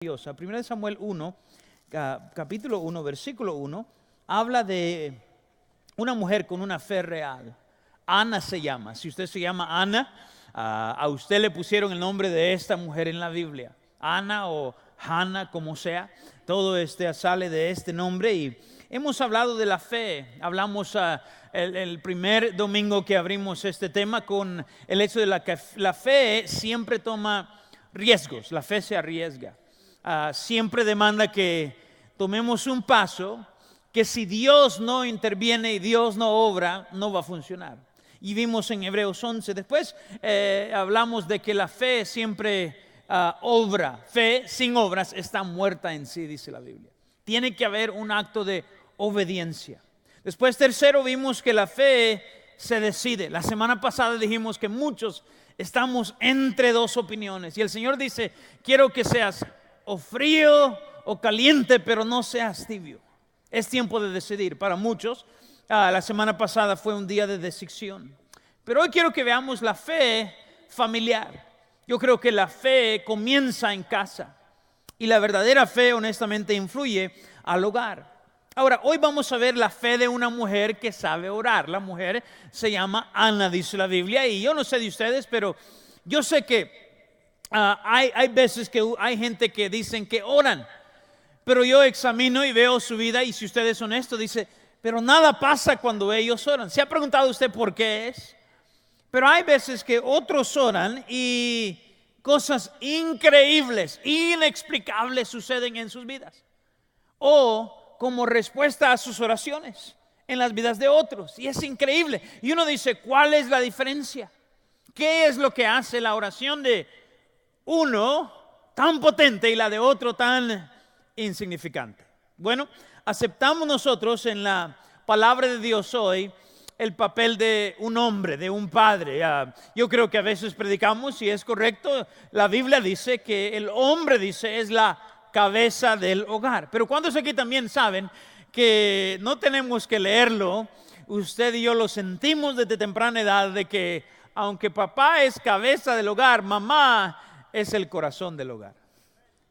Dios. 1 Samuel 1, capítulo 1, versículo 1, habla de una mujer con una fe real. Ana se llama. Si usted se llama Ana, a usted le pusieron el nombre de esta mujer en la Biblia. Ana o Hannah, como sea, todo sale de este nombre. Y hemos hablado de la fe. Hablamos el primer domingo que abrimos este tema con el hecho de que la fe siempre toma riesgos. La fe se arriesga. Siempre demanda que tomemos un paso que si Dios no interviene y Dios no obra, no va a funcionar. Y vimos en Hebreos 11. Después hablamos de que la fe siempre obra. Fe sin obras está muerta en sí, dice la Biblia. Tiene que haber un acto de obediencia. Después, tercero, vimos que la fe se decide. La semana pasada dijimos que muchos estamos entre dos opiniones. Y el Señor dice, quiero que seas o frío o caliente, pero no seas tibio. Es tiempo de decidir. Para muchos, la semana pasada fue un día de decisión. Pero hoy quiero que veamos la fe familiar. Yo creo que la fe comienza en casa. Y la verdadera fe, honestamente, influye al hogar. Ahora, hoy vamos a ver la fe de una mujer que sabe orar. La mujer se llama Ana, dice la Biblia. Y yo no sé de ustedes, pero yo sé que hay veces que hay gente que dicen que oran, pero yo examino y veo su vida y si usted es honesto dice, pero nada pasa cuando ellos oran. ¿Se ha preguntado usted por qué es? Pero hay veces que otros oran y cosas increíbles, inexplicables suceden en sus vidas. O como respuesta a sus oraciones en las vidas de otros. Y es increíble. Y uno dice, ¿cuál es la diferencia? ¿Qué es lo que hace la oración de uno tan potente y la de otro tan insignificante? Bueno, aceptamos nosotros en la palabra de Dios hoy el papel de un hombre, de un padre. Yo creo que a veces predicamos y es correcto. La Biblia dice que el hombre, es la cabeza del hogar. Pero ¿cuántos aquí también saben que no tenemos que leerlo? Usted y yo lo sentimos desde temprana edad de que aunque papá es cabeza del hogar, mamá es el corazón del hogar.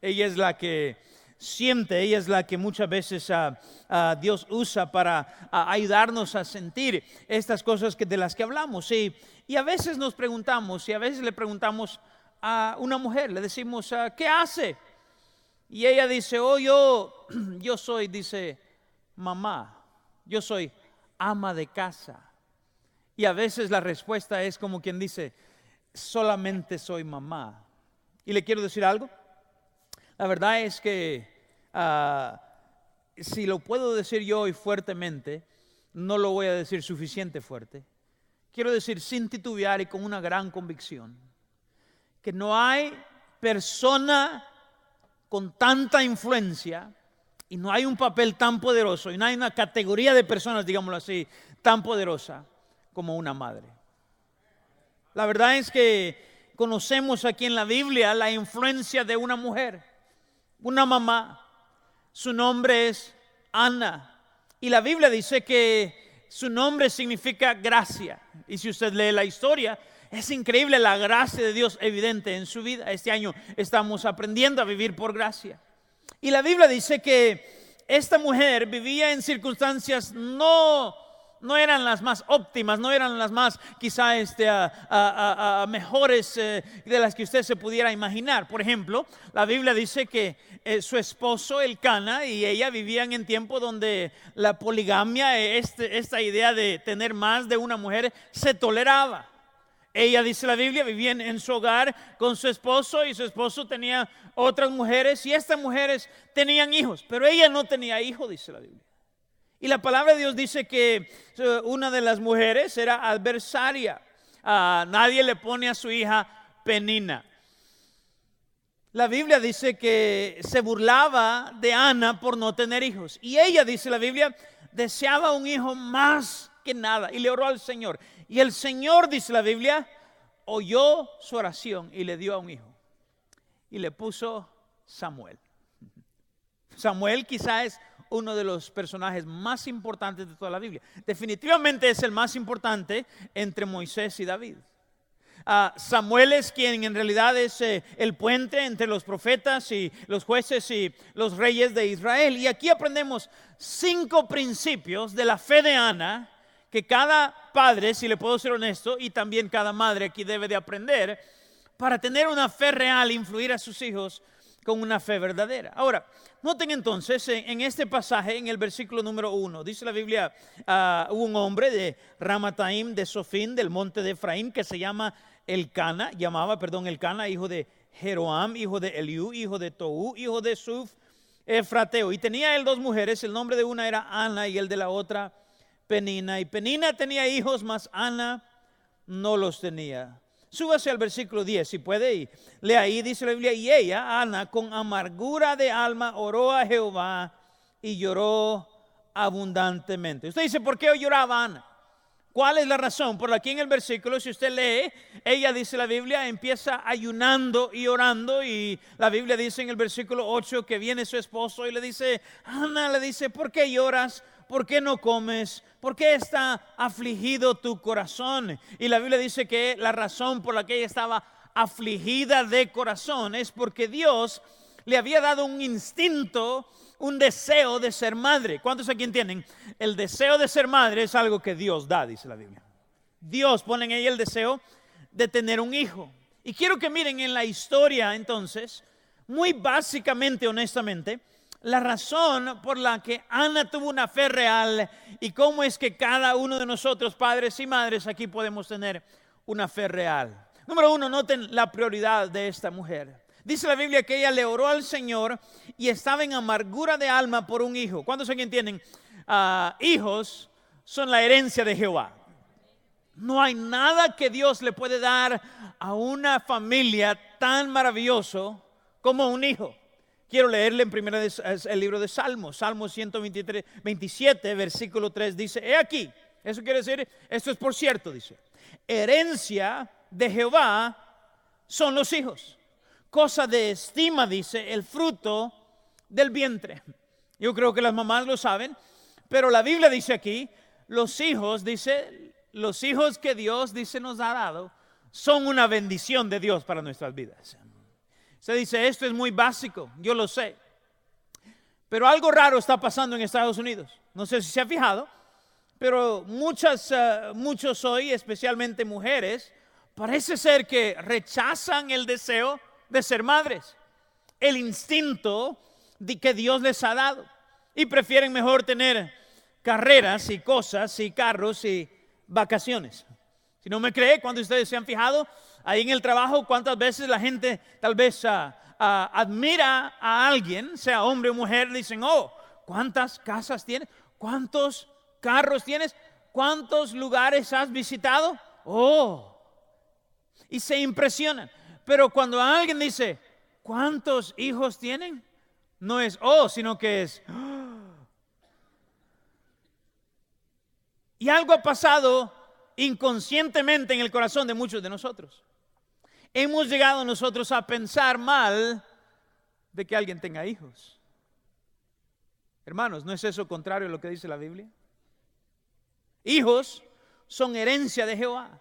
Ella es la que siente, ella es la que muchas veces Dios usa para ayudarnos a sentir estas cosas de las que hablamos. Y a veces nos preguntamos, y a veces le preguntamos a una mujer, le decimos, ¿qué hace? Y ella dice, yo soy, dice, mamá, yo soy ama de casa. Y a veces la respuesta es como quien dice, solamente soy mamá. Y le quiero decir algo. La verdad es que si lo puedo decir yo hoy fuertemente, no lo voy a decir suficiente fuerte. Quiero decir sin titubear y con una gran convicción que no hay persona con tanta influencia y no hay un papel tan poderoso y no hay una categoría de personas, digámoslo así, tan poderosa como una madre. La verdad es que conocemos aquí en la Biblia la influencia de una mujer, una mamá. Su nombre es Ana. Y la Biblia dice que su nombre significa gracia. Y si usted lee la historia, es increíble la gracia de Dios evidente en su vida. Este año estamos aprendiendo a vivir por gracia. Y la Biblia dice que esta mujer vivía en circunstancias no eran las más óptimas, no eran las más quizá mejores de las que usted se pudiera imaginar. Por ejemplo, la Biblia dice que su esposo Elcana y ella vivían en tiempo donde la poligamia, esta idea de tener más de una mujer, se toleraba. Ella, dice la Biblia, vivía en su hogar con su esposo y su esposo tenía otras mujeres y estas mujeres tenían hijos, pero ella no tenía hijo, dice la Biblia. Y la palabra de Dios dice que una de las mujeres era adversaria. Nadie le pone a su hija Penina. La Biblia dice que se burlaba de Ana por no tener hijos. Y ella, dice la Biblia, deseaba un hijo más que nada. Y le oró al Señor. Y el Señor, dice la Biblia, oyó su oración y le dio a un hijo. Y le puso Samuel. Samuel quizás es uno de los personajes más importantes de toda la Biblia. Definitivamente es el más importante entre Moisés y David. Samuel es quien en realidad es el puente entre los profetas y los jueces y los reyes de Israel. Y aquí aprendemos 5 principios de la fe de Ana que cada padre, si le puedo ser honesto, y también cada madre aquí debe de aprender para tener una fe real, influir a sus hijos con una fe verdadera. Ahora, noten entonces en este pasaje, en el versículo número 1, dice la Biblia, hubo un hombre de Ramataim, de Sofín, del monte de Efraín, que se llamaba Elcana, hijo de Jeroam, hijo de Eliú, hijo de Toú, hijo de Suf, Efrateo. Y tenía él 2 mujeres, el nombre de una era Ana y el de la otra Penina. Y Penina tenía hijos, mas Ana no los tenía. Súbase al versículo 10 si puede y lea ahí, dice la Biblia, y ella, Ana, con amargura de alma oró a Jehová y lloró abundantemente. Usted dice, ¿por qué lloraba Ana? ¿Cuál es la razón? Por aquí en el versículo, si usted lee, ella, dice la Biblia, empieza ayunando y orando, y la Biblia dice en el versículo 8 que viene su esposo y le dice, Ana, le dice, ¿por qué lloras? ¿Por qué no comes? ¿Por qué está afligido tu corazón? Y la Biblia dice que la razón por la que ella estaba afligida de corazón es porque Dios le había dado un instinto, un deseo de ser madre. ¿Cuántos aquí entienden? El deseo de ser madre es algo que Dios da, dice la Biblia. Dios pone en ella el deseo de tener un hijo. Y quiero que miren en la historia entonces, muy básicamente, honestamente, la razón por la que Ana tuvo una fe real y cómo es que cada uno de nosotros, padres y madres, aquí podemos tener una fe real. Número 1, noten la prioridad de esta mujer. Dice la Biblia que ella le oró al Señor y estaba en amargura de alma por un hijo. ¿Cuántos aquí entienden? Hijos son la herencia de Jehová. No hay nada que Dios le puede dar a una familia tan maravilloso como un hijo. Quiero leerle en primera el libro de Salmos, Salmos 123, 27, versículo 3, dice, he aquí, eso quiere decir, esto es por cierto, dice, herencia de Jehová son los hijos. Cosa de estima, dice, el fruto del vientre. Yo creo que las mamás lo saben, pero la Biblia dice aquí, los hijos, dice, los hijos que Dios, dice, nos ha dado, son una bendición de Dios para nuestras vidas. Se dice, esto es muy básico, yo lo sé, pero algo raro está pasando en Estados Unidos. No sé si se ha fijado, pero muchos hoy, especialmente mujeres, parece ser que rechazan el deseo de ser madres, el instinto que Dios les ha dado, y prefieren mejor tener carreras y cosas y carros y vacaciones. Si no me cree, cuando ustedes se han fijado ahí en el trabajo, cuántas veces la gente tal vez admira a alguien, sea hombre o mujer, dicen, oh, ¿cuántas casas tienes? ¿Cuántos carros tienes? ¿Cuántos lugares has visitado? Oh, y se impresionan. Pero cuando alguien dice, ¿cuántos hijos tienen? No es oh, sino que es oh. Y algo ha pasado inconscientemente en el corazón de muchos de nosotros. Hemos llegado nosotros a pensar mal de que alguien tenga hijos. Hermanos, ¿no es eso contrario a lo que dice la Biblia? Hijos son herencia de Jehová.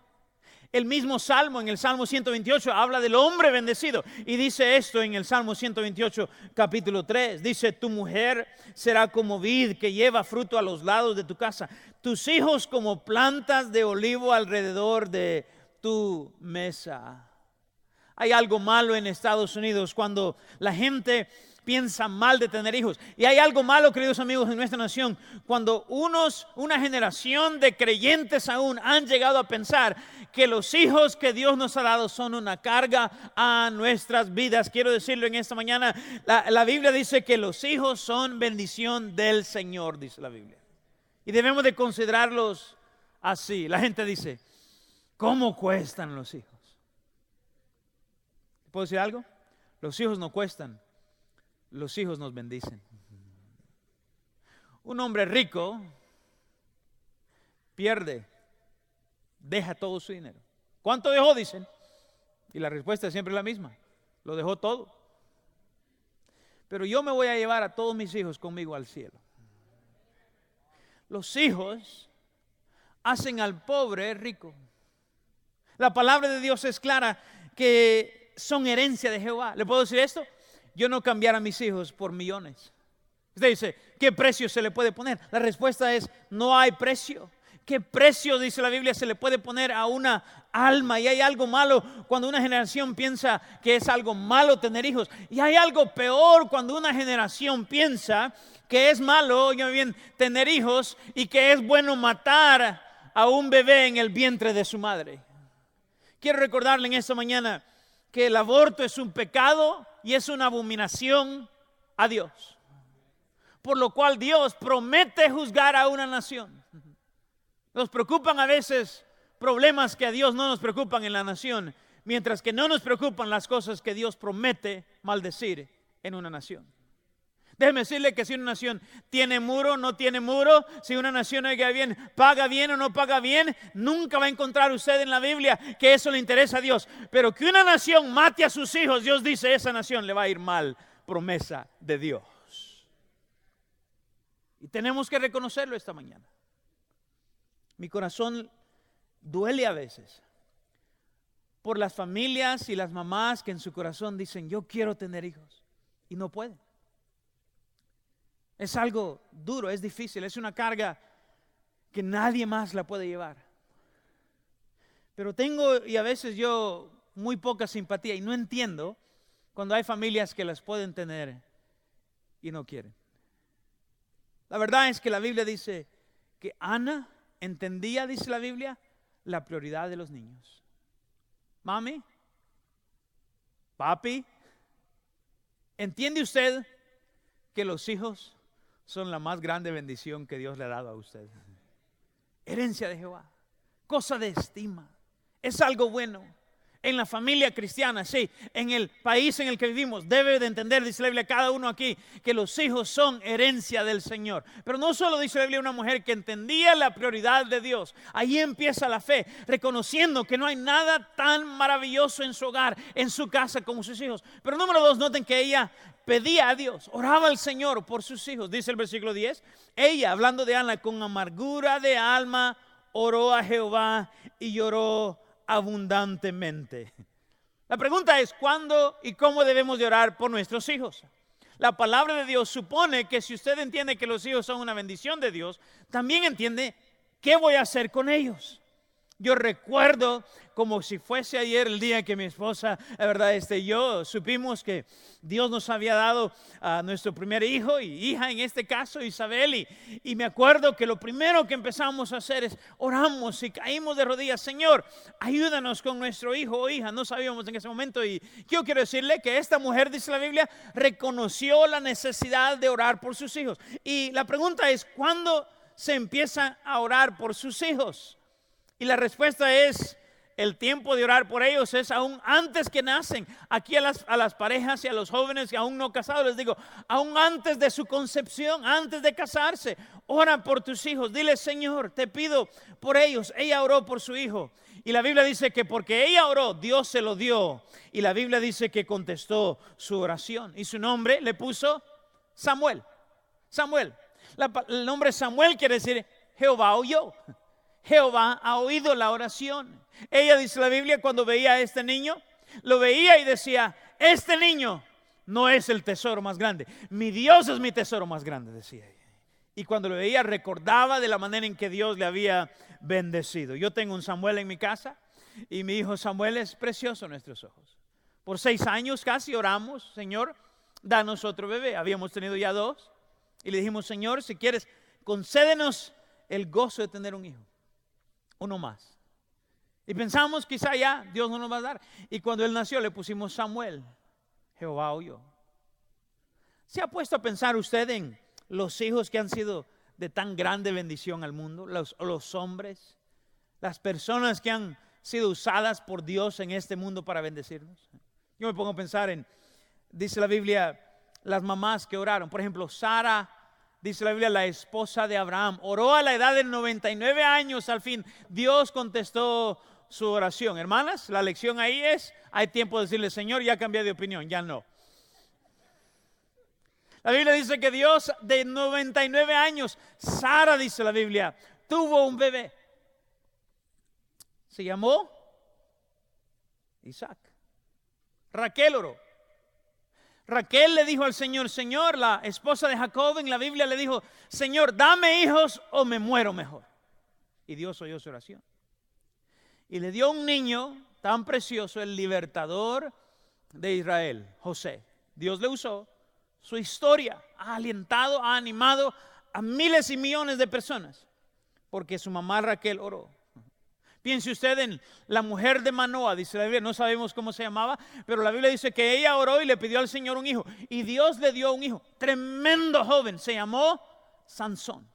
El mismo Salmo, en el Salmo 128, habla del hombre bendecido. Y dice esto en el Salmo 128, capítulo 3. Dice, tu mujer será como vid que lleva fruto a los lados de tu casa. Tus hijos como plantas de olivo alrededor de tu mesa. Hay algo malo en Estados Unidos cuando la gente piensa mal de tener hijos. Y hay algo malo, queridos amigos, en nuestra nación, cuando una generación de creyentes aún han llegado a pensar que los hijos que Dios nos ha dado son una carga a nuestras vidas. Quiero decirlo en esta mañana, la Biblia dice que los hijos son bendición del Señor, dice la Biblia. Y debemos de considerarlos así. La gente dice, ¿cómo cuestan los hijos? ¿Puedo decir algo? Los hijos no cuestan. Los hijos nos bendicen. Un hombre rico pierde, deja todo su dinero. ¿Cuánto dejó? Dicen. Y la respuesta es siempre la misma. Lo dejó todo. Pero yo me voy a llevar a todos mis hijos conmigo al cielo. Los hijos hacen al pobre rico. La palabra de Dios es clara que son herencia de Jehová. ¿Le puedo decir esto? Yo no cambiara a mis hijos por millones. Usted dice, ¿qué precio se le puede poner? La respuesta es, no hay precio. ¿Qué precio, dice la Biblia, se le puede poner a una alma? Y hay algo malo cuando una generación piensa que es algo malo tener hijos. Y hay algo peor cuando una generación piensa que es malo, oigan bien, tener hijos y que es bueno matar a un bebé en el vientre de su madre. Quiero recordarle en esta mañana que el aborto es un pecado y es una abominación a Dios. Por lo cual Dios promete juzgar a una nación. Nos preocupan a veces problemas que a Dios no nos preocupan en la nación, mientras que no nos preocupan las cosas que Dios promete maldecir en una nación. Déjeme decirle que si una nación tiene muro, no tiene muro, si una nación, oiga bien, paga bien o no paga bien, nunca va a encontrar usted en la Biblia que eso le interesa a Dios. Pero que una nación mate a sus hijos, Dios dice, esa nación le va a ir mal, promesa de Dios. Y tenemos que reconocerlo esta mañana. Mi corazón duele a veces por las familias y las mamás que en su corazón dicen, yo quiero tener hijos y no pueden. Es algo duro, es difícil, es una carga que nadie más la puede llevar. Pero tengo, y a veces yo, muy poca simpatía y no entiendo cuando hay familias que las pueden tener y no quieren. La verdad es que la Biblia dice que Ana entendía, dice la Biblia, la prioridad de los niños. Mami, papi, ¿entiende usted que los hijos son la más grande bendición que Dios le ha dado a usted? Herencia de Jehová, cosa de estima, es algo bueno. En la familia cristiana, sí, en el país en el que vivimos, debe de entender, dice la Biblia, cada uno aquí, que los hijos son herencia del Señor. Pero no solo dice la Biblia una mujer que entendía la prioridad de Dios. Ahí empieza la fe, reconociendo que no hay nada tan maravilloso en su hogar, en su casa, como sus hijos. Pero número 2, noten que ella pedía a Dios, oraba al Señor por sus hijos. Dice el versículo 10, ella, hablando de Ana, con amargura de alma, oró a Jehová y lloró abundantemente. La pregunta es, ¿cuándo y cómo debemos de orar por nuestros hijos? La palabra de Dios supone que si usted entiende que los hijos son una bendición de Dios, también entiende qué voy a hacer con ellos. Yo recuerdo como si fuese ayer el día que mi esposa, la verdad, yo supimos que Dios nos había dado a nuestro primer hijo y hija, en este caso Isabel, y me acuerdo que lo primero que empezamos a hacer es oramos y caímos de rodillas. Señor, ayúdanos con nuestro hijo o hija. No sabíamos en ese momento, y yo quiero decirle que esta mujer, dice la Biblia, reconoció la necesidad de orar por sus hijos. Y la pregunta es, ¿cuándo se empieza a orar por sus hijos? Y la respuesta es, el tiempo de orar por ellos es aún antes que nacen. Aquí a las parejas y a los jóvenes que aún no casados les digo, aún antes de su concepción, antes de casarse, ora por tus hijos. Dile, Señor, te pido por ellos. Ella oró por su hijo. Y la Biblia dice que porque ella oró, Dios se lo dio. Y la Biblia dice que contestó su oración. Y su nombre le puso Samuel. Samuel. El nombre Samuel quiere decir Jehová oyó. Jehová ha oído la oración. Ella, dice la Biblia, cuando veía a este niño, lo veía y decía, este niño no es el tesoro más grande. Mi Dios es mi tesoro más grande, decía ella. Y cuando lo veía recordaba de la manera en que Dios le había bendecido. Yo tengo un Samuel en mi casa y mi hijo Samuel es precioso a nuestros ojos. Por 6 años casi oramos, Señor, danos otro bebé. Habíamos tenido ya 2 y le dijimos, Señor, si quieres, concédenos el gozo de tener un hijo. Uno más. Y pensamos quizá ya Dios no nos va a dar. Y cuando él nació le pusimos Samuel. Jehová oyó. ¿Se ha puesto a pensar usted en los hijos que han sido de tan grande bendición al mundo? Los hombres, las personas que han sido usadas por Dios en este mundo para bendecirnos. Yo me pongo a pensar en, dice la Biblia, las mamás que oraron. Por ejemplo, Sara, dice la Biblia, la esposa de Abraham, oró a la edad de 99 años. Al fin, Dios contestó su oración. Hermanas, la lección ahí es, hay tiempo de decirle, Señor, ya cambié de opinión, ya no. La Biblia dice que Dios de 99 años, Sara, dice la Biblia, tuvo un bebé. Se llamó Isaac. Raquel oró. Raquel le dijo al Señor, Señor, la esposa de Jacob en la Biblia le dijo, Señor, dame hijos o me muero mejor. Y Dios oyó su oración. Y le dio un niño tan precioso, el libertador de Israel, José. Dios le usó. Su historia ha alentado, ha animado a miles y millones de personas, porque su mamá Raquel oró. Piense usted en la mujer de Manoa, dice la Biblia, no sabemos cómo se llamaba, pero la Biblia dice que ella oró y le pidió al Señor un hijo. Y Dios le dio un hijo, tremendo joven, se llamó Sansón,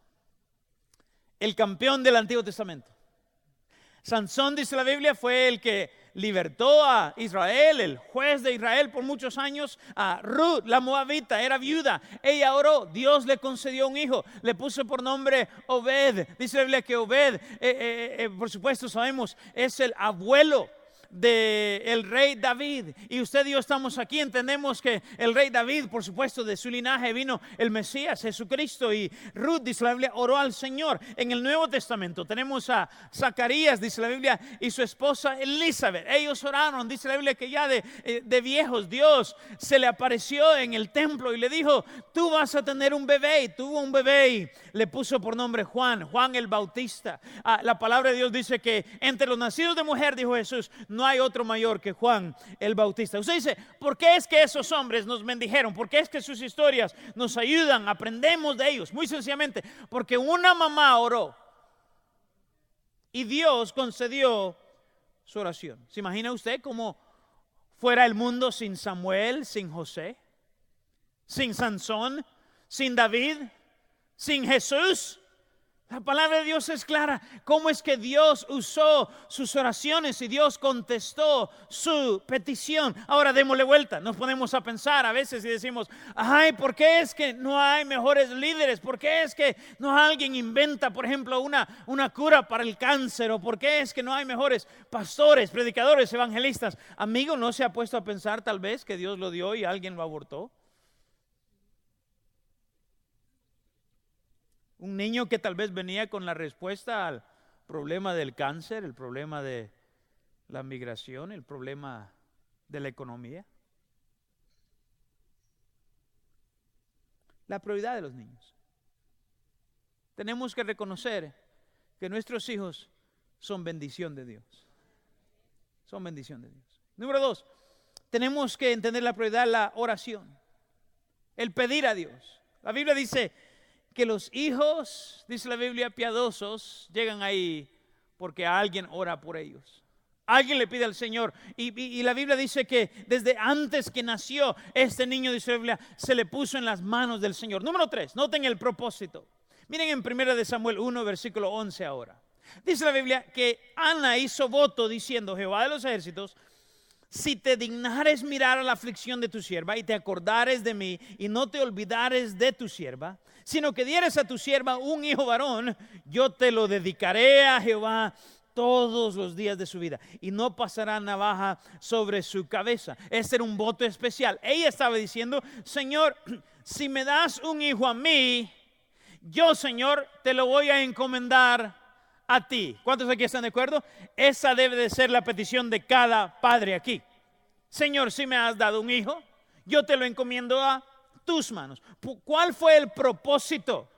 el campeón del Antiguo Testamento. Sansón, dice la Biblia, fue el que libertó a Israel, el juez de Israel por muchos años. A Ruth, la moabita, era viuda. Ella oró, Dios le concedió un hijo, le puso por nombre Obed. Dice la Biblia que Obed, por supuesto sabemos, es el abuelo del rey David. Y usted y yo estamos aquí, entendemos que el rey David, por supuesto, de su linaje vino el Mesías, Jesucristo. Y Ruth, dice la Biblia, oró al Señor. En el Nuevo Testamento tenemos a Zacarías, dice la Biblia, y su esposa Elizabeth. Ellos oraron, dice la Biblia que ya de viejos Dios se le apareció en el templo y le dijo, tú vas a tener un bebé. Y tuvo un bebé y le puso por nombre Juan el Bautista. La palabra de Dios dice que entre los nacidos de mujer, dijo Jesús, no hay otro mayor que Juan el Bautista. Usted dice, ¿por qué es que esos hombres nos bendijeron? ¿Por qué es que sus historias nos ayudan? Aprendemos de ellos. Muy sencillamente, porque una mamá oró y Dios concedió su oración. ¿Se imagina usted cómo fuera el mundo sin Samuel, sin José, sin Sansón, sin David, sin Jesús? La palabra de Dios es clara. ¿Cómo es que Dios usó sus oraciones y Dios contestó su petición? Ahora démosle vuelta. Nos ponemos a pensar a veces y decimos, ay, ¿por qué es que no hay mejores líderes? ¿Por qué es que no alguien inventa, por ejemplo, una cura para el cáncer? ¿O por qué es que no hay mejores pastores, predicadores, evangelistas? Amigo, ¿no se ha puesto a pensar tal vez que Dios lo dio y alguien lo abortó? Un niño que tal vez venía con la respuesta al problema del cáncer, el problema de la migración, el problema de la economía. La prioridad de los niños. Tenemos que reconocer que nuestros hijos son bendición de Dios. Son bendición de Dios. Número 2, tenemos que entender la prioridad de la oración. El pedir a Dios. La Biblia dice que los hijos, dice la Biblia, piadosos, llegan ahí porque alguien ora por ellos. Alguien le pide al Señor. Y la Biblia dice que desde antes que nació este niño, dice la Biblia, se le puso en las manos del Señor. Número 3, noten el propósito. Miren en 1 Samuel 1, versículo 11 ahora. Dice la Biblia que Ana hizo voto diciendo, Jehová de los ejércitos, si te dignares mirar a la aflicción de tu sierva y te acordares de mí y no te olvidares de tu sierva, sino que dieres a tu sierva un hijo varón, yo te lo dedicaré a Jehová todos los días de su vida y no pasará navaja sobre su cabeza. Este era un voto especial. Ella estaba diciendo, Señor, si me das un hijo a mí, yo, Señor, te lo voy a encomendar a ti. ¿Cuántos aquí están de acuerdo? Esa debe de ser la petición de cada padre aquí. Señor, si me has dado un hijo, yo te lo encomiendo a tus manos. ¿Cuál fue el propósito?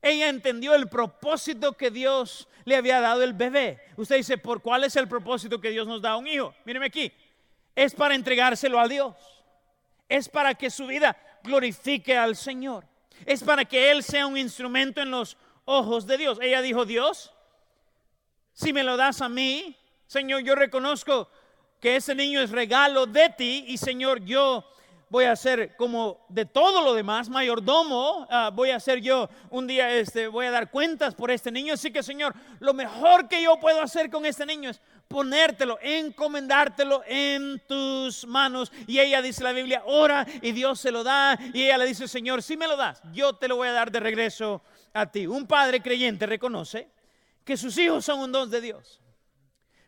Ella entendió el propósito que Dios le había dado el bebé. Usted dice, ¿por cuál es el propósito que Dios nos da un hijo? Míreme aquí. Es para entregárselo a Dios. Es para que su vida glorifique al Señor. Es para que Él sea un instrumento en los ojos de Dios. Ella dijo, Dios, si me lo das a mí, Señor, yo reconozco que ese niño es regalo de ti y Señor, yo voy a ser como de todo lo demás, mayordomo, voy a ser yo un día, voy a dar cuentas por este niño, así que Señor, lo mejor que yo puedo hacer con este niño es ponértelo, encomendártelo en tus manos. Y ella dice la Biblia, ora y Dios se lo da, y ella le dice, Señor, si me lo das, yo te lo voy a dar de regreso a ti. Un padre creyente reconoce que sus hijos son un don de Dios.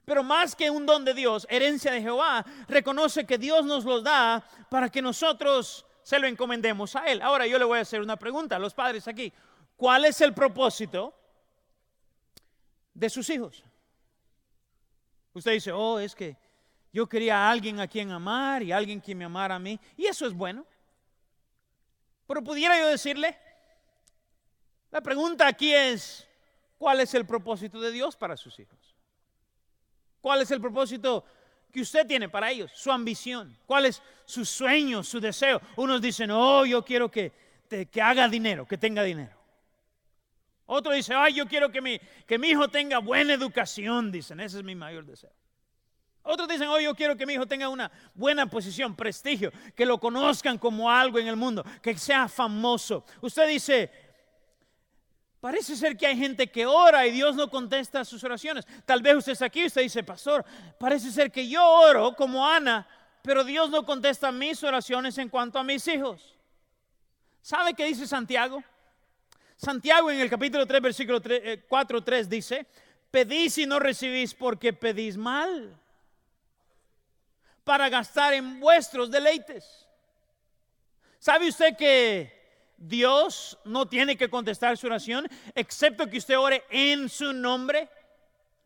Pero más que un don de Dios, herencia de Jehová, reconoce que Dios nos los da para que nosotros se lo encomendemos a Él. Ahora yo le voy a hacer una pregunta a los padres aquí. ¿Cuál es el propósito de sus hijos? Usted dice, es que Yo quería a alguien a quien amar y alguien que me amara a mí. Y eso es bueno. Pero pudiera yo decirle, la pregunta aquí es, ¿cuál es el propósito de Dios para sus hijos? ¿Cuál es el propósito que usted tiene para ellos? Su ambición. ¿Cuál es su sueño, su deseo? Unos dicen, oh, yo quiero que haga dinero, que tenga dinero. Otro dice, ay, yo quiero que mi hijo tenga buena educación, dicen, ese es mi mayor deseo. Otros dicen, oh, yo quiero que mi hijo tenga una buena posición, prestigio, que lo conozcan como algo en el mundo, que sea famoso. Usted dice, parece ser que hay gente que ora y Dios no contesta sus oraciones. Tal vez usted está aquí y usted dice, pastor, parece ser que yo oro como Ana, pero Dios no contesta mis oraciones en cuanto a mis hijos. ¿Sabe qué dice Santiago? Santiago en el capítulo 3, versículo 4:3 dice, pedís y no recibís porque pedís mal, para gastar en vuestros deleites. ¿Sabe usted que Dios no tiene que contestar su oración excepto que usted ore en su nombre?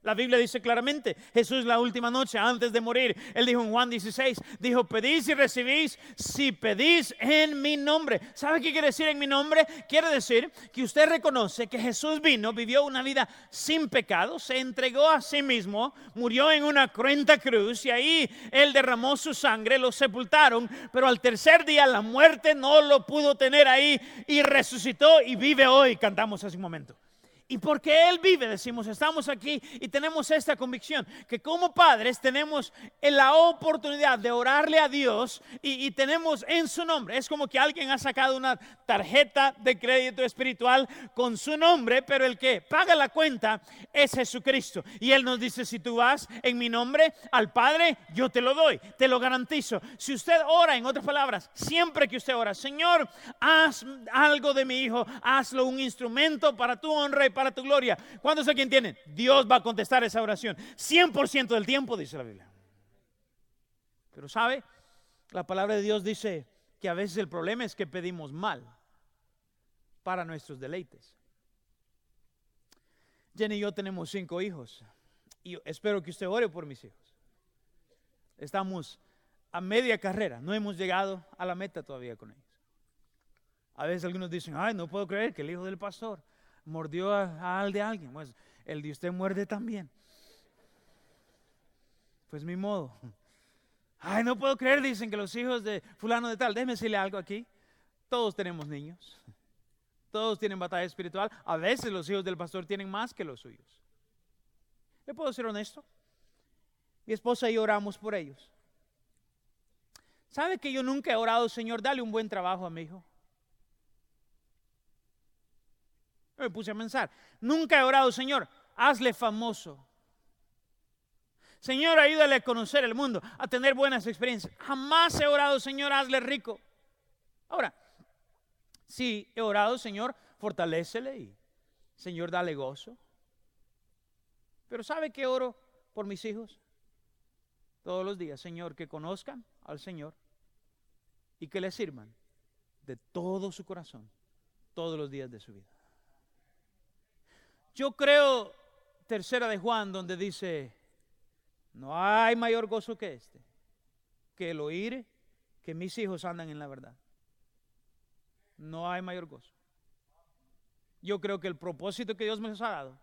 La Biblia dice claramente, Jesús la última noche antes de morir, Él dijo en Juan 16, dijo, pedís y recibís si pedís en mi nombre. ¿Sabe qué quiere decir en mi nombre? Quiere decir que usted reconoce que Jesús vino, vivió una vida sin pecado, se entregó a sí mismo, murió en una cruenta cruz y ahí Él derramó su sangre, lo sepultaron, pero al tercer día la muerte no lo pudo tener ahí y resucitó y vive hoy, cantamos hace un momento. Y porque Él vive, decimos, estamos aquí y tenemos esta convicción que como padres tenemos la oportunidad de orarle a Dios y tenemos en su nombre. Es como que alguien ha sacado una tarjeta de crédito espiritual con su nombre, pero el que paga la cuenta es Jesucristo. Y Él nos dice, si tú vas en mi nombre al Padre, yo te lo doy, te lo garantizo. Si usted ora, en otras palabras, siempre que usted ora, Señor, haz algo de mi hijo, hazlo un instrumento para tu honra y para tu gloria. ¿Cuántos aquí entienden? Dios va a contestar esa oración 100% del tiempo, dice la Biblia. Pero ¿sabe? La palabra de Dios dice que a veces el problema es que pedimos mal para nuestros deleites. Jenny y yo tenemos 5 hijos y espero que usted ore por mis hijos. Estamos a media carrera, no hemos llegado a la meta todavía con ellos. A veces algunos dicen, ay, no puedo creer que el hijo del pastor mordió al de alguien. Pues el de usted muerde también. Pues mi modo. Ay, no puedo creer, dicen que los hijos de fulano de tal. Déjeme decirle algo aquí. Todos tenemos niños. Todos tienen batalla espiritual. A veces los hijos del pastor tienen más que los suyos. ¿Le puedo ser honesto? Mi esposa y yo oramos por ellos. ¿Sabe que yo nunca he orado, Señor, dale un buen trabajo a mi hijo? Me puse a pensar, nunca he orado, Señor, hazle famoso. Señor, ayúdale a conocer el mundo, a tener buenas experiencias. Jamás he orado, Señor, hazle rico. Ahora, sí he orado, Señor, fortalécele y Señor, dale gozo. Pero ¿sabe qué oro por mis hijos? Todos los días, Señor, que conozcan al Señor y que le sirvan de todo su corazón todos los días de su vida. Yo creo, 3 de Juan, donde dice, no hay mayor gozo que este, que el oír que mis hijos andan en la verdad. No hay mayor gozo. Yo creo que el propósito que Dios me ha dado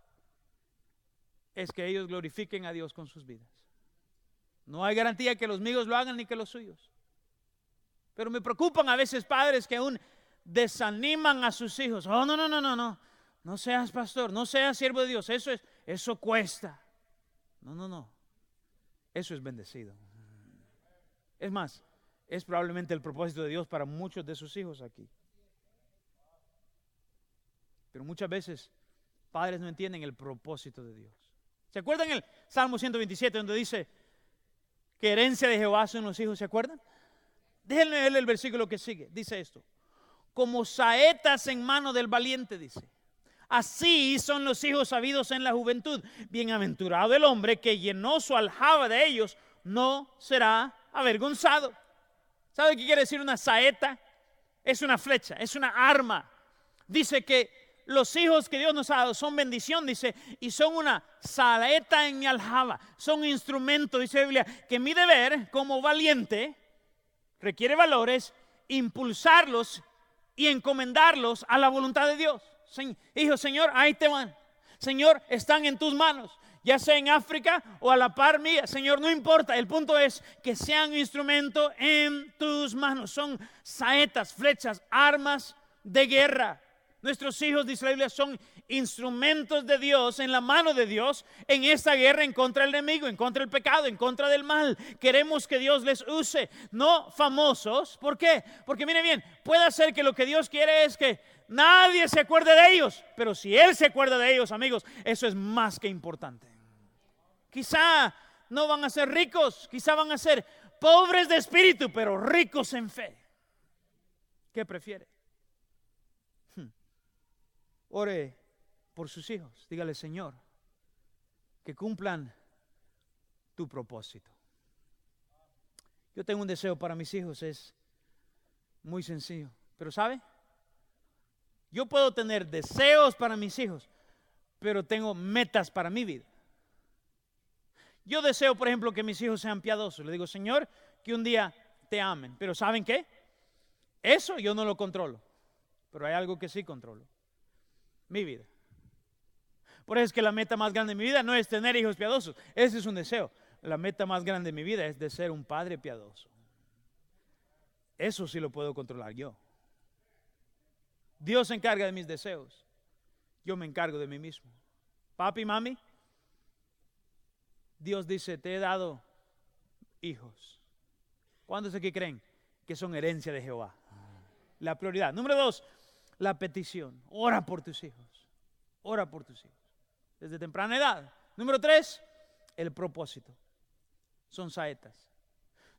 es que ellos glorifiquen a Dios con sus vidas. No hay garantía que los míos lo hagan ni que los suyos. Pero me preocupan a veces padres que aún desaniman a sus hijos. Oh, no. No seas pastor, no seas siervo de Dios, eso cuesta. No. Eso es bendecido. Es más, es probablemente el propósito de Dios para muchos de sus hijos aquí. Pero muchas veces padres no entienden el propósito de Dios. ¿Se acuerdan el Salmo 127 donde dice que herencia de Jehová son los hijos? ¿Se acuerdan? Déjenme leer el versículo que sigue. Dice esto: como saetas en mano del valiente, dice. Así son los hijos sabidos en la juventud. Bienaventurado el hombre que llenó su aljaba de ellos, no será avergonzado. ¿Sabe qué quiere decir una saeta? Es una flecha, es una arma. Dice que los hijos que Dios nos ha dado son bendición, dice, y son una saeta en mi aljaba, son instrumento, dice la Biblia, que mi deber como valiente requiere valores, impulsarlos y encomendarlos a la voluntad de Dios. Hijo, Señor, ahí te van. Señor, están en tus manos, ya sea en África o a la par mía. Señor, no importa, el punto es que sean instrumento en tus manos. Son saetas, flechas, armas de guerra. Nuestros hijos, dice la Biblia, son instrumentos de Dios, en la mano de Dios, en esta guerra en contra del enemigo, en contra del pecado, en contra del mal. Queremos que Dios les use, no famosos. ¿Por qué? Porque mire bien, puede ser que lo que Dios quiere es que nadie se acuerde de ellos, pero si Él se acuerda de ellos, amigos, eso es más que importante. Quizá no van a ser ricos, quizá van a ser pobres de espíritu, pero ricos en fe. ¿Qué prefiere? Ore por sus hijos. Dígale, Señor, que cumplan tu propósito. Yo tengo un deseo para mis hijos, es muy sencillo. Pero ¿sabe? Yo puedo tener deseos para mis hijos, pero tengo metas para mi vida. Yo deseo, por ejemplo, que mis hijos sean piadosos. Le digo, Señor, que un día te amen. Pero ¿saben qué? Eso yo no lo controlo. Pero hay algo que sí controlo. Mi vida. Por eso es que la meta más grande de mi vida no es tener hijos piadosos. Ese es un deseo. La meta más grande de mi vida es de ser un padre piadoso. Eso sí lo puedo controlar yo. Dios se encarga de mis deseos. Yo me encargo de mí mismo. Papi, mami, Dios dice, te he dado hijos. ¿Cuántos aquí creen que son herencia de Jehová? La prioridad. Número 2, la petición. Ora por tus hijos. Ora por tus hijos. Desde temprana edad. Número 3, el propósito. Son saetas.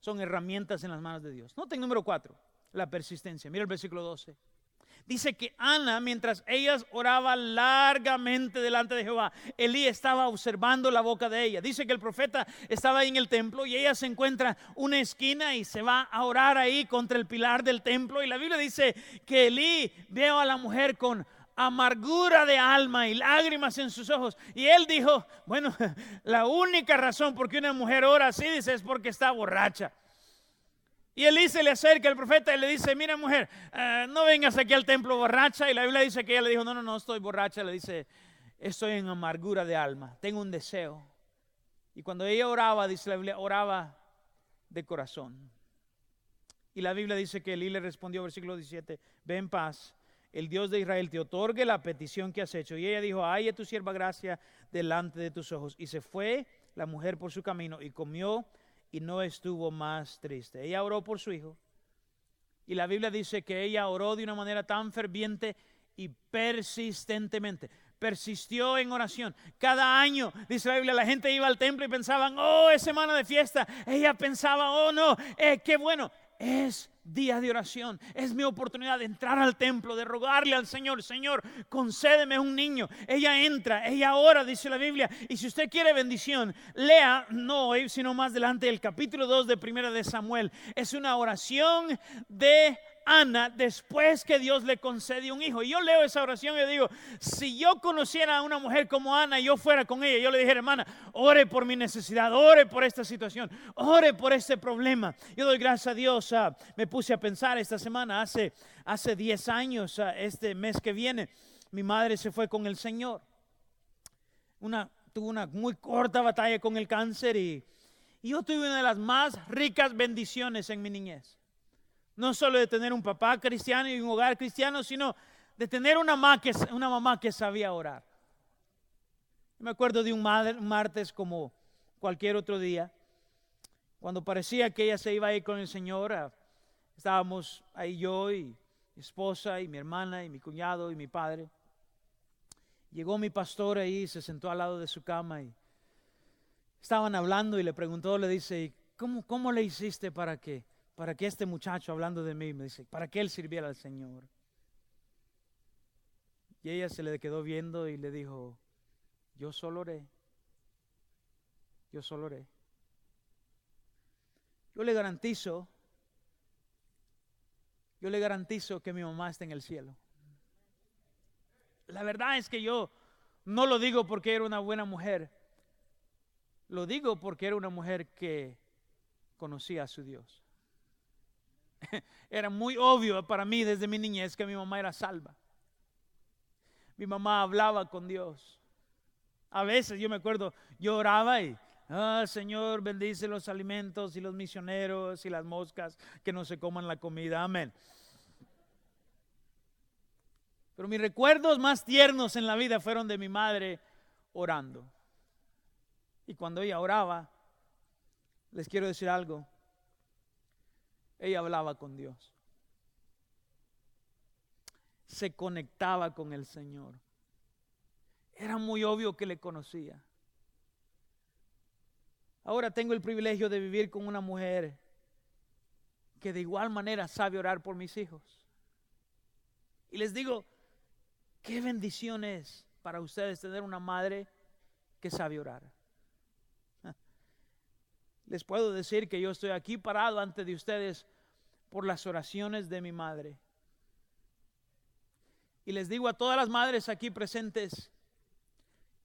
Son herramientas en las manos de Dios. Noten número 4, la persistencia. Mira el versículo 12. Dice que Ana, mientras ellas oraban largamente delante de Jehová, Elí estaba observando la boca de ella. Dice que el profeta estaba ahí en el templo y ella se encuentra una esquina y se va a orar ahí contra el pilar del templo. Y la Biblia dice que Elí vio a la mujer con amargura de alma y lágrimas en sus ojos. Y él dijo, bueno, la única razón por que una mujer ora así, dice, es porque está borracha. Y Elí se le acerca al profeta y le dice, mira mujer, no vengas aquí al templo borracha. Y la Biblia dice que ella le dijo, no estoy borracha. Le dice, estoy en amargura de alma, tengo un deseo. Y cuando ella oraba, dice la Biblia, oraba de corazón. Y la Biblia dice que Elí le respondió, versículo 17, ve en paz, el Dios de Israel te otorgue la petición que has hecho. Y ella dijo, haya tu sierva gracia delante de tus ojos. Y se fue la mujer por su camino y comió y no estuvo más triste. Ella oró por su hijo. Y la Biblia dice que ella oró de una manera tan ferviente y persistentemente. Persistió en oración. Cada año, dice la Biblia, la gente iba al templo y pensaban, oh, es semana de fiesta. Ella pensaba, oh no, qué bueno. Es día de oración, es mi oportunidad de entrar al templo, de rogarle al Señor, Señor, concédeme un niño. Ella entra, ella ora, dice la Biblia, y si usted quiere bendición, lea, no hoy, sino más adelante, el capítulo 2 de Primera de Samuel. Es una oración de Ana después que Dios le concede un hijo. Y yo leo esa oración y digo, si yo conociera a una mujer como Ana y yo fuera con ella, yo le dijera, hermana, ore por mi necesidad, ore por esta situación, ore por este problema. Yo doy gracias a Dios. Me puse a pensar esta semana, hace 10 años, este mes que viene, mi madre se fue con el Señor. Tuvo una muy corta batalla con el cáncer y yo tuve una de las más ricas bendiciones en mi niñez. No solo de tener un papá cristiano y un hogar cristiano, sino de tener una mamá que sabía orar. Me acuerdo de un martes como cualquier otro día, cuando parecía que ella se iba a ir con el Señor. Estábamos ahí yo y mi esposa y mi hermana y mi cuñado y mi padre. Llegó mi pastor ahí, se sentó al lado de su cama y estaban hablando y le preguntó, le dice, ¿cómo le hiciste para que este muchacho, hablando de mí, me dice, para que él sirviera al Señor? Y ella se le quedó viendo y le dijo, yo solo oré. Yo le garantizo que mi mamá está en el cielo. la verdad es que yo no lo digo porque era una buena mujer. Lo digo porque era una mujer que conocía a su Dios. Era muy obvio para mí desde mi niñez que mi mamá era salva. Mi mamá hablaba con Dios. A veces yo me acuerdo, yo oraba y, Señor, bendice los alimentos y los misioneros y las moscas que no se coman la comida. Amén. Pero mis recuerdos más tiernos en la vida fueron de mi madre orando. Y cuando ella oraba, les quiero decir algo, ella hablaba con Dios. Se conectaba con el Señor. Era muy obvio que le conocía. Ahora tengo el privilegio de vivir con una mujer que de igual manera sabe orar por mis hijos. Y les digo, qué bendición es para ustedes tener una madre que sabe orar. Les puedo decir que yo estoy aquí parado ante de ustedes por las oraciones de mi madre. Y les digo a todas las madres aquí presentes,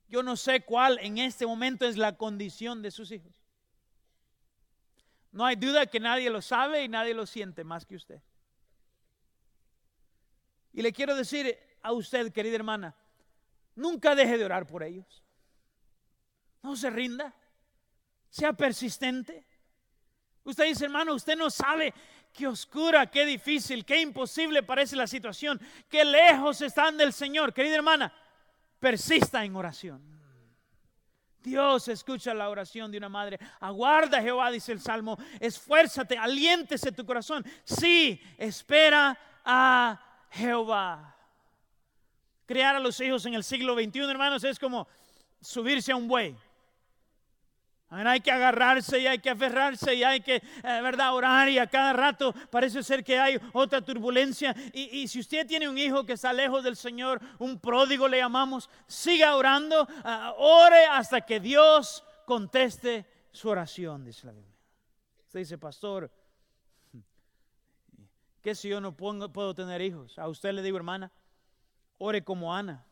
yo no sé cuál en este momento es la condición de sus hijos. No hay duda que nadie lo sabe y nadie lo siente más que usted. Y le quiero decir a usted, querida hermana, nunca deje de orar por ellos. No se rinda. Sea persistente. Usted dice, hermano, usted no sabe qué oscura, qué difícil, qué imposible parece la situación, qué lejos están del Señor. Querida hermana, persista en oración. Dios escucha la oración de una madre. Aguarda, Jehová, dice el Salmo. Esfuérzate, aliéntese tu corazón. Sí, espera a Jehová. Criar a los hijos en el siglo XXI, hermanos, es como subirse a un buey. Hay que agarrarse y hay que aferrarse y hay que, ¿verdad?, orar, y a cada rato parece ser que hay otra turbulencia. Y si usted tiene un hijo que está lejos del Señor, un pródigo le llamamos, siga orando, ore hasta que Dios conteste su oración, dice la Biblia. Usted dice, pastor, ¿qué si yo no puedo tener hijos? A usted le digo, hermana, ore como Ana.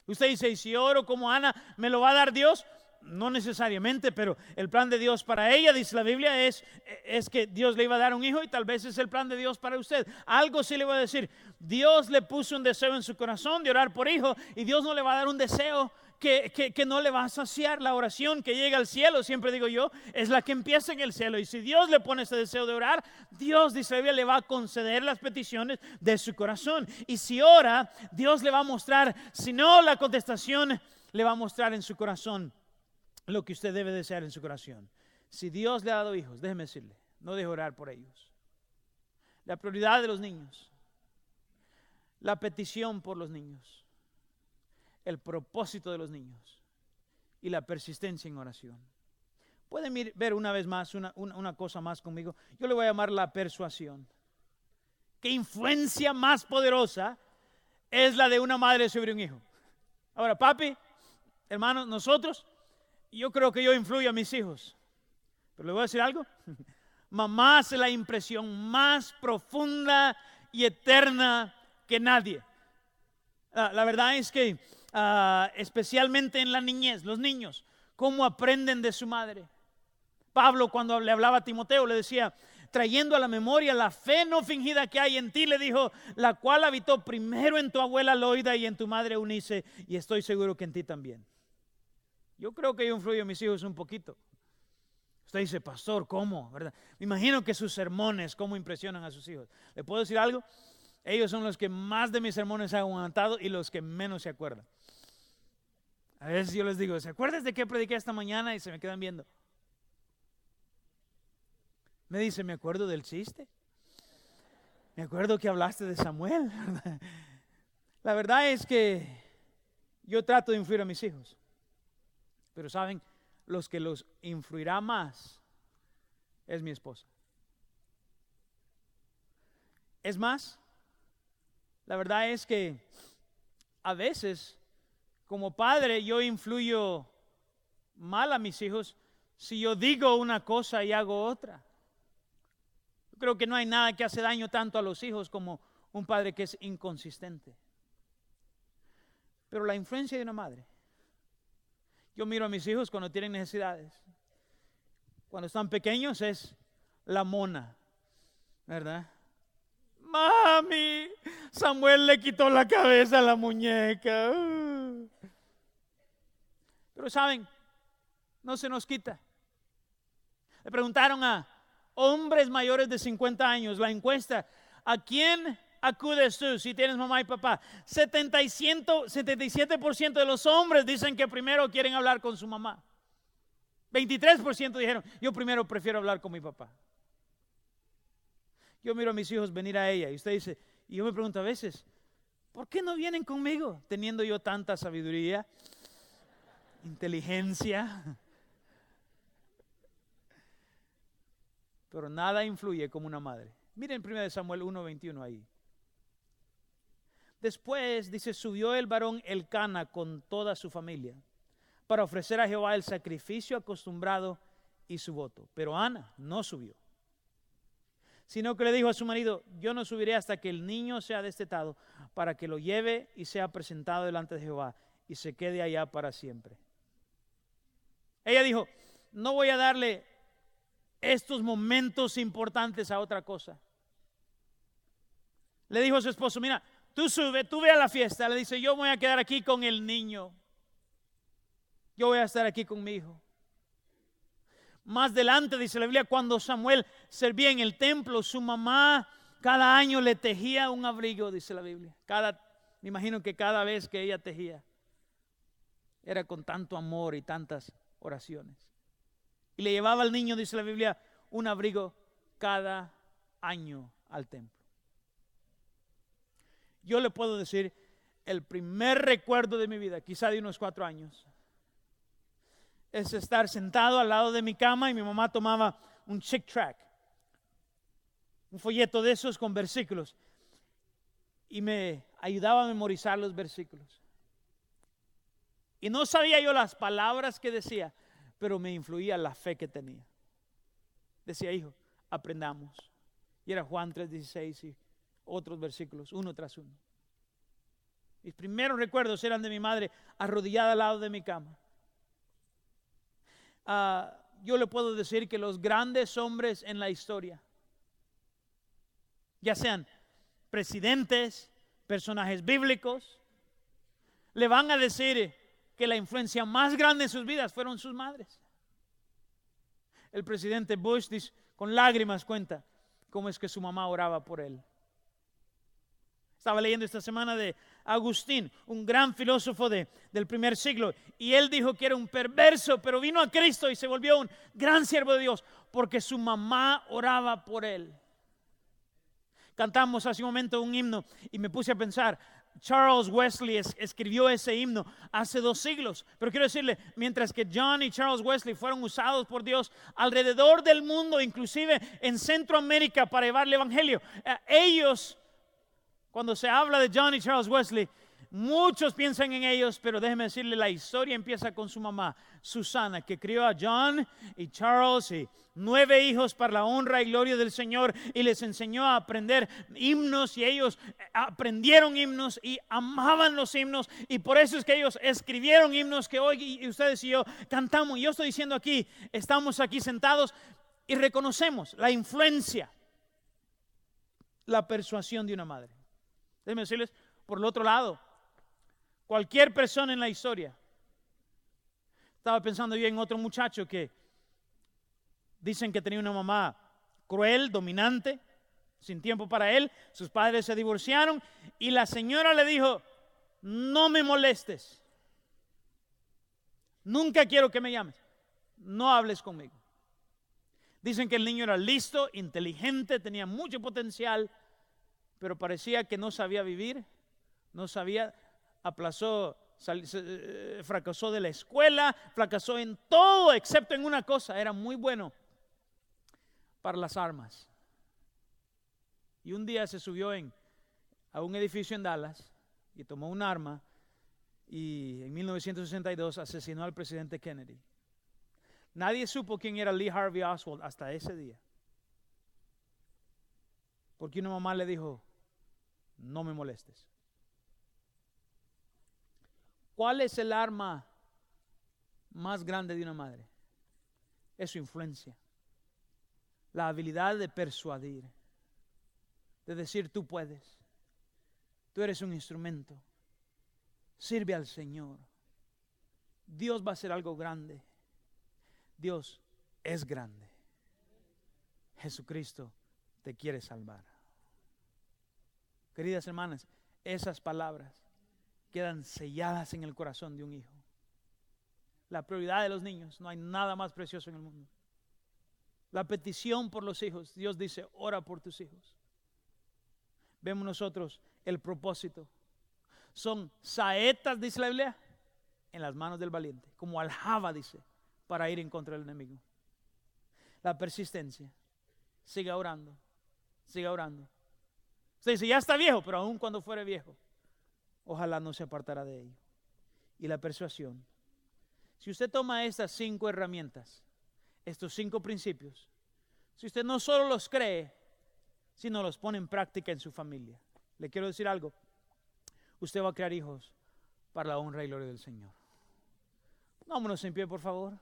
Usted dice, ¿y si oro como Ana, me lo va a dar Dios? No necesariamente, pero el plan de Dios para ella, dice la Biblia, es que Dios le iba a dar un hijo, y tal vez es el plan de Dios para usted. Algo sí le voy a decir, Dios le puso un deseo en su corazón de orar por hijo, y Dios no le va a dar un deseo que no le va a saciar. La oración que llega al cielo, siempre digo yo, es la que empieza en el cielo, y si Dios le pone ese deseo de orar, Dios, dice la Biblia, le va a conceder las peticiones de su corazón. Y si ora, Dios le va a mostrar, si no la contestación, le va a mostrar en su corazón lo que usted debe desear en su corazón. Si Dios le ha dado hijos, déjeme decirle, no deje orar por ellos. La prioridad de los niños, la petición por los niños, el propósito de los niños y la persistencia en oración. Pueden ver una vez más una cosa más conmigo. Yo le voy a llamar la persuasión. ¿Qué influencia más poderosa es la de una madre sobre un hijo? Ahora, papi, hermanos, nosotros, yo creo que yo influyo a mis hijos. Pero le voy a decir algo. Mamá hace la impresión más profunda y eterna que nadie. La verdad es que especialmente en la niñez, los niños, cómo aprenden de su madre. Pablo, cuando le hablaba a Timoteo, le decía, trayendo a la memoria la fe no fingida que hay en ti, le dijo, la cual habitó primero en tu abuela Loida y en tu madre Eunice, y estoy seguro que en ti también. Yo creo que yo influyo en mis hijos un poquito. Usted dice, pastor, ¿cómo? ¿Verdad? Me imagino que sus sermones, ¿cómo impresionan a sus hijos? ¿Le puedo decir algo? Ellos son los que más de mis sermones han aguantado y los que menos se acuerdan. A veces yo les digo, ¿se acuerdan de qué prediqué esta mañana? Y se me quedan viendo. Me dice, me acuerdo del chiste. Me acuerdo que hablaste de Samuel. La verdad es que yo trato de influir a mis hijos. Pero saben, los que los influirá más es mi esposa. Es más, la verdad es que a veces como padre yo influyo mal a mis hijos si yo digo una cosa y hago otra. Yo creo que no hay nada que hace daño tanto a los hijos como un padre que es inconsistente. Pero la influencia de una madre. Yo miro a mis hijos cuando tienen necesidades. Cuando están pequeños es la mona, ¿verdad? Mami, Samuel le quitó la cabeza a la muñeca. Pero saben, no se nos quita. Le preguntaron a hombres mayores de 50 años, la encuesta, ¿a quién acudes tú si tienes mamá y papá? 77% de los hombres dicen que primero quieren hablar con su mamá. 23% dijeron, yo primero prefiero hablar con mi papá. Yo miro a mis hijos venir a ella y usted dice, y yo me pregunto a veces, ¿por qué no vienen conmigo teniendo yo tanta sabiduría, inteligencia? Pero nada influye como una madre. Miren 1 Samuel 1:21 ahí. Después, dice, subió el varón Elcana con toda su familia para ofrecer a Jehová el sacrificio acostumbrado y su voto. Pero Ana no subió, sino que le dijo a su marido, yo no subiré hasta que el niño sea destetado, para que lo lleve y sea presentado delante de Jehová y se quede allá para siempre. Ella dijo, no voy a darle estos momentos importantes a otra cosa. Le dijo a su esposo, mira, tú sube, tú ve a la fiesta. Le dice, yo voy a quedar aquí con el niño. Yo voy a estar aquí con mi hijo. Más adelante, dice la Biblia, cuando Samuel servía en el templo, su mamá cada año le tejía un abrigo, dice la Biblia. Me imagino que cada vez que ella tejía, era con tanto amor y tantas oraciones. Y le llevaba al niño, dice la Biblia, un abrigo cada año al templo. Yo le puedo decir, el primer recuerdo de mi vida, quizá de unos 4 años, es estar sentado al lado de mi cama y mi mamá tomaba un Chick Tract, un folleto de esos con versículos, y me ayudaba a memorizar los versículos. Y no sabía yo las palabras que decía, pero me influía la fe que tenía. Decía, hijo, aprendamos. Y era Juan 3:16 y otros versículos, uno tras uno. Mis primeros recuerdos eran de mi madre arrodillada al lado de mi cama. Yo le puedo decir que los grandes hombres en la historia, ya sean presidentes, personajes bíblicos, le van a decir que la influencia más grande en sus vidas fueron sus madres. El presidente Bush dice, con lágrimas cuenta cómo es que su mamá oraba por él. Estaba leyendo esta semana de Agustín, un gran filósofo del primer siglo, y él dijo que era un perverso, pero vino a Cristo y se volvió un gran siervo de Dios porque su mamá oraba por él. Cantamos hace un momento un himno y me puse a pensar, Charles Wesley escribió ese himno hace 2 siglos, pero quiero decirle, mientras que John y Charles Wesley fueron usados por Dios alrededor del mundo, inclusive en Centroamérica para llevar el evangelio, ellos, cuando se habla de John y Charles Wesley, muchos piensan en ellos, pero déjeme decirle, la historia empieza con su mamá, Susana, que crió a John y Charles y 9 hijos para la honra y gloria del Señor, y les enseñó a aprender himnos, y ellos aprendieron himnos y amaban los himnos, y por eso es que ellos escribieron himnos que hoy y ustedes y yo cantamos. Y yo estoy diciendo aquí, estamos aquí sentados y reconocemos la influencia, la persuasión de una madre. Déjenme decirles, por el otro lado, cualquier persona en la historia. Estaba pensando yo en otro muchacho que dicen que tenía una mamá cruel, dominante, sin tiempo para él. Sus padres se divorciaron y la señora le dijo, no me molestes. Nunca quiero que me llames. No hables conmigo. Dicen que el niño era listo, inteligente, tenía mucho potencial, pero parecía que no sabía vivir, no sabía, fracasó de la escuela, fracasó en todo excepto en una cosa, era muy bueno para las armas. Y un día se subió a un edificio en Dallas y tomó un arma y en 1962 asesinó al presidente Kennedy. Nadie supo quién era Lee Harvey Oswald hasta ese día. Porque una mamá le dijo, no me molestes. ¿Cuál es el arma más grande de una madre? Es su influencia. La habilidad de persuadir, de decir tú puedes, tú eres un instrumento, sirve al Señor. Dios va a hacer algo grande. Dios es grande. Jesucristo te quiere salvar. Queridas hermanas, esas palabras quedan selladas en el corazón de un hijo. La prioridad de los niños, no hay nada más precioso en el mundo. La petición por los hijos, Dios dice, ora por tus hijos. Vemos nosotros el propósito. Son saetas, dice la Biblia, en las manos del valiente, como aljaba, dice, para ir en contra del enemigo. La persistencia. Siga orando, siga orando. Usted dice, ya está viejo, pero aún cuando fuere viejo, ojalá no se apartara de ello. Y la persuasión. Si usted toma estas 5 herramientas, estos 5 principios, si usted no solo los cree, sino los pone en práctica en su familia, le quiero decir algo, usted va a crear hijos para la honra y gloria del Señor. Vámonos en pie, por favor.